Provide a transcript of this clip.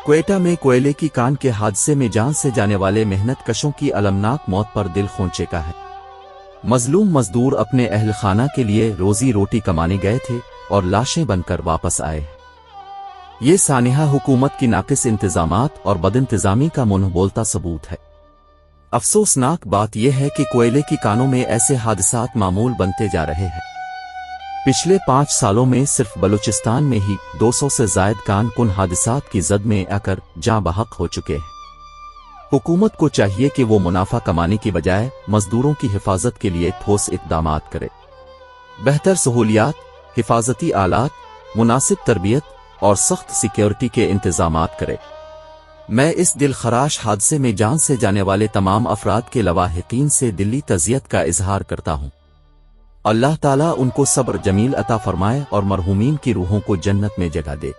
کوئٹہ میں کوئلے کی کان کے حادثے میں جان سے جانے والے محنت کشوں کی المناک موت پر دل خونچے کا ہے۔ مظلوم مزدور اپنے اہل خانہ کے لیے روزی روٹی کمانے گئے تھے اور لاشیں بن کر واپس آئے۔ یہ سانحہ حکومت کی ناقص انتظامات اور بدانتظامی کا منہ بولتا ثبوت ہے۔ افسوسناک بات یہ ہے کہ کوئلے کی کانوں میں ایسے حادثات معمول بنتے جا رہے ہیں۔ پچھلے 5 سالوں میں صرف بلوچستان میں ہی 200 سے زائد کان کن حادثات کی زد میں آ کر جاں بحق ہو چکے ہیں۔ حکومت کو چاہیے کہ وہ منافع کمانے کی بجائے مزدوروں کی حفاظت کے لیے ٹھوس اقدامات کرے۔ بہتر سہولیات، حفاظتی آلات، مناسب تربیت اور سخت سیکیورٹی کے انتظامات کرے۔ میں اس دل خراش حادثے میں جان سے جانے والے تمام افراد کے لواحقین سے دلی تعزیت کا اظہار کرتا ہوں۔ اللہ تعالیٰ ان کو صبر جمیل عطا فرمائے اور مرحومین کی روحوں کو جنت میں جگہ دے۔